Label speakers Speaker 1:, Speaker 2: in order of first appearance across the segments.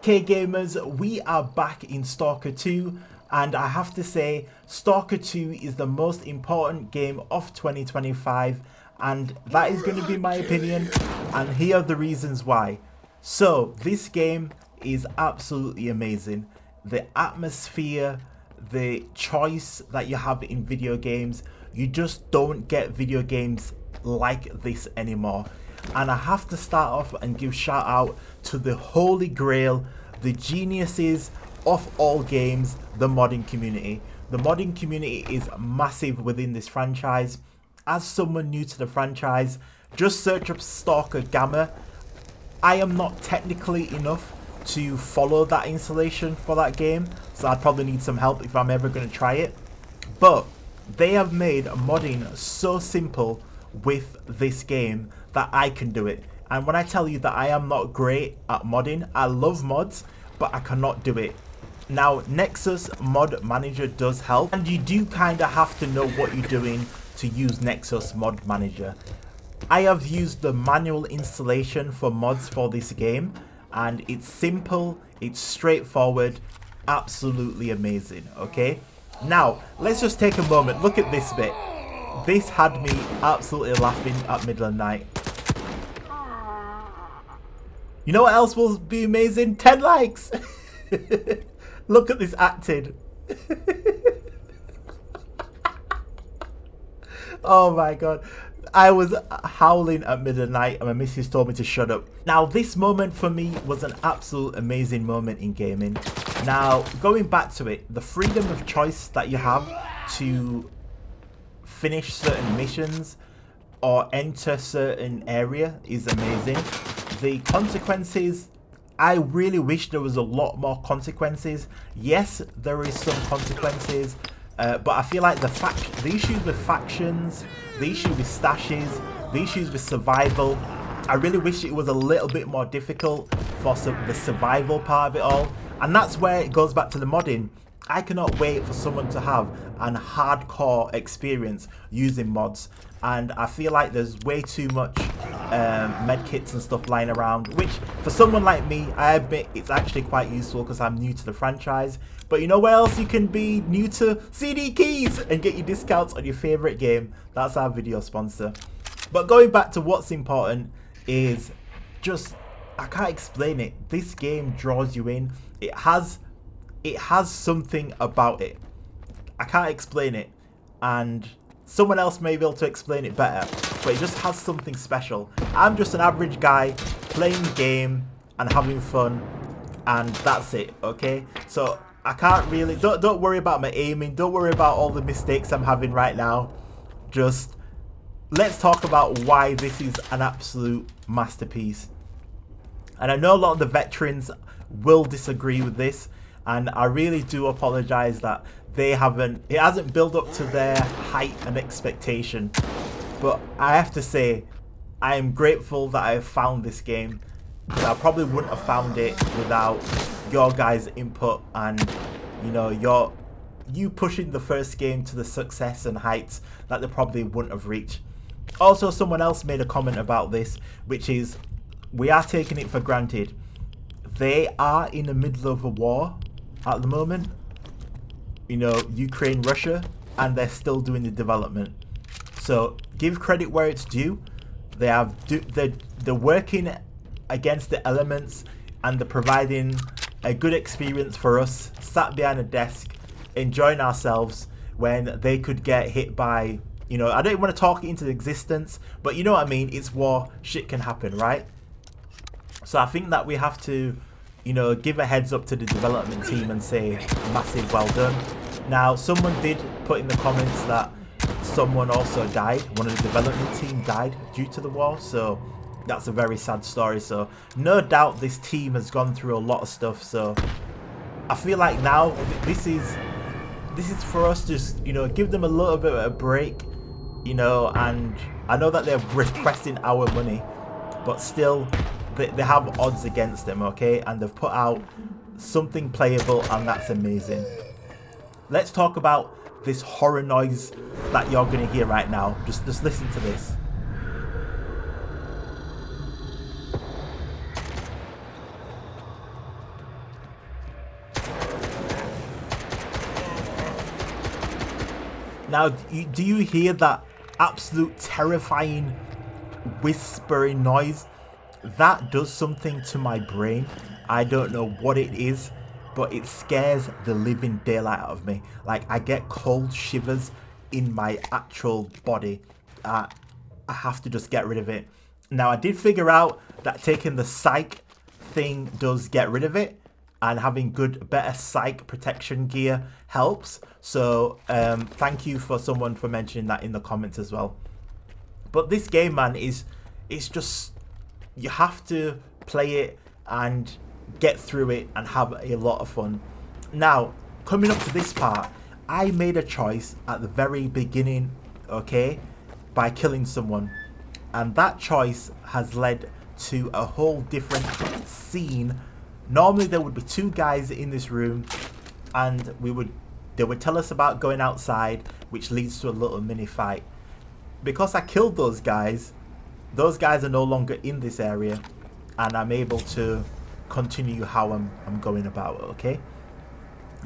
Speaker 1: Okay gamers, we are back in Stalker 2 and I have to say Stalker 2 is the most important game of 2025 and that is going to be my opinion, and here are the reasons why. So this game is absolutely amazing. The atmosphere, the choice that you have in video games, you just don't get video games like this anymore. And I have to start off and give shout out to the holy grail, the geniuses of all games, the modding community. The modding community is massive within this franchise. As someone new to the franchise, just search up Stalker Gamma. I am not technically enough to follow that installation for that game, so I'd probably need some help if I'm ever going to try it. But they have made modding so simple with this game that I can do it. And when I tell you that I am not great at modding, I love mods, but I cannot do it. Now, Nexus Mod Manager does help, and you do kind of have to know what you're doing to use Nexus Mod Manager. I have used the manual installation for mods for this game, and it's simple, it's straightforward, absolutely amazing, okay? Now, let's just take a moment, look at this bit. This had me absolutely laughing at middle of the night. You know what else will be amazing? 10 likes! Look at this acting. Oh my god. I was howling at midnight and my missus told me to shut up. Now this moment for me was an absolute amazing moment in gaming. Now going back to it, the freedom of choice that you have to finish certain missions or enter certain area is amazing. The consequences, I really wish there was a lot more consequences. Yes, there is some consequences, but I feel like the issues with factions, the issue with stashes, the issues with survival, I really wish it was a little bit more difficult for the survival part of it all. And that's where it goes back to the modding. I cannot wait for someone to have an hardcore experience using mods, and I feel like there's way too much medkits and stuff lying around, which for someone like me, I admit it's actually quite useful because I'm new to the franchise. But you know where else you can be new to? CD Keys and get your discounts on your favorite game. That's our video sponsor. But going back to what's important is just, I can't explain it. This game draws you in. It has something about it. I can't explain it, and someone else may be able to explain it better, but it just has something special. I'm just an average guy playing the game and having fun, and that's it, okay? So I can't really, don't worry about my aiming, don't worry about all the mistakes I'm having right now. Just let's talk about why this is an absolute masterpiece. And I know a lot of the veterans will disagree with this, and I really do apologize that it hasn't built up to their height and expectation. But I have to say, I am grateful that I have found this game, because I probably wouldn't have found it without your guys' input and, you know, you pushing the first game to the success and heights that they probably wouldn't have reached. Also, someone else made a comment about this, which is, we are taking it for granted. They are in the middle of a war at the moment, you know, Ukraine, Russia, and they're still doing the development. So give credit where it's due. They're working against the elements, and they're providing a good experience for us, sat behind a desk, enjoying ourselves, when they could get hit by, you know, I don't want to talk it into existence, but you know what I mean, it's war, shit can happen, right? So I think that we have to, you know, give a heads up to the development team and say massive well done. Now, someone did put in the comments that someone also died. One of the development team died due to the war, so that's a very sad story. So no doubt this team has gone through a lot of stuff. So I feel like now this is for us to just, you know, give them a little bit of a break, you know. And I know that they're requesting our money, but still they have odds against them, okay? And they've put out something playable, and that's amazing. Let's talk about this horror noise that you're going to hear right now. Just listen to this. Now, do you hear that absolute terrifying whispering noise? That does something to my brain. I don't know what it is, but it scares the living daylight out of me. Like, I get cold shivers in my actual body. I have to just get rid of it. Now, I did figure out that taking the psych thing does get rid of it, and having better psych protection gear helps. So thank you for someone for mentioning that in the comments as well. But this game, man, it's just, you have to play it and get through it and have a lot of fun. Now, coming up to this part, I made a choice at the very beginning, okay, by killing someone, and that choice has led to a whole different scene. Normally there would be two guys in this room, and they would tell us about going outside, which leads to a little mini fight. Because I killed those guys are no longer in this area, and I'm able to continue how I'm going about, okay?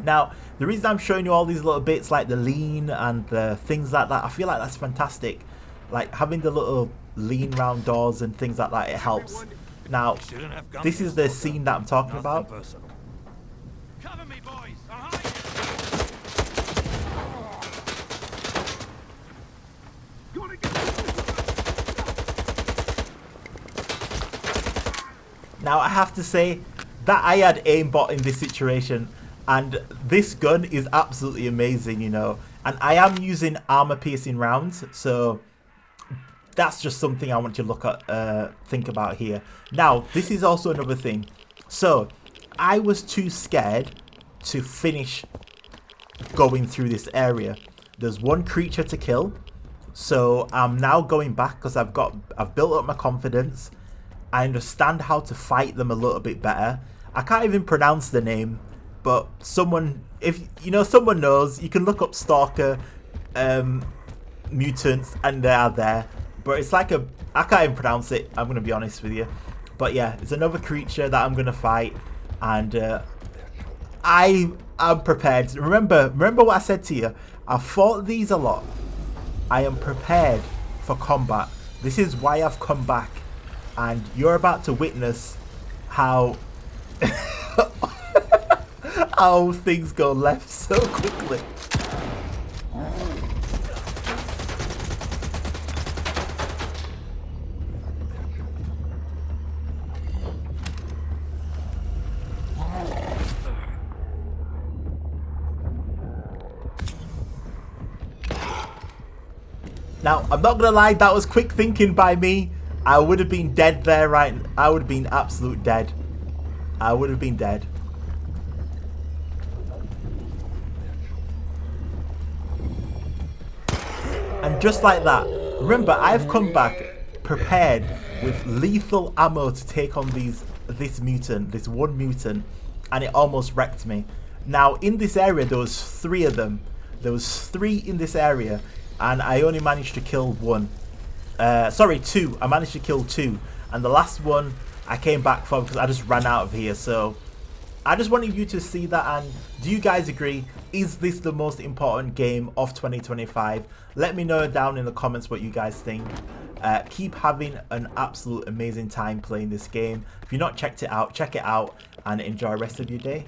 Speaker 1: Now, the reason I'm showing you all these little bits like the lean and the things like that, I feel like that's fantastic. Like having the little lean round doors and things like that, it helps. Now, this is the scene that I'm talking about.
Speaker 2: Cover me, boys.
Speaker 1: Now, I have to say that I had aimbot in this situation, and this gun is absolutely amazing, you know. And I am using armor piercing rounds, so that's just something I want you to look at, think about here. Now, this is also another thing. So, I was too scared to finish going through this area. There's one creature to kill, so I'm now going back because I've built up my confidence. I understand how to fight them a little bit better. I can't even pronounce the name, but someone, if you know, someone knows, you can look up Stalker mutants and they are there. But it's like I can't even pronounce it, I'm going to be honest with you. But yeah, it's another creature that I'm going to fight, and I am prepared. Remember what I said to you. I've fought these a lot. I am prepared for combat. This is why I've come back, and you're about to witness how how things go left so quickly. Now, I'm not gonna lie, that was quick thinking by me. I would have been dead there, right? I would have been absolute dead. I would have been dead. And just like that, remember, I've come back prepared with lethal ammo to take on this one mutant, and it almost wrecked me. Now, in this area, there was 3 of them. There was 3 in this area, and I only managed to kill 1. Sorry, 2. I managed to kill 2, and the last one I came back for because I just ran out of here. So I just wanted you to see that. And do you guys agree? Is this the most important game of 2025? Let me know down in the comments what you guys think. Keep having an absolute amazing time playing this game. If you've not checked it out, check it out and enjoy the rest of your day.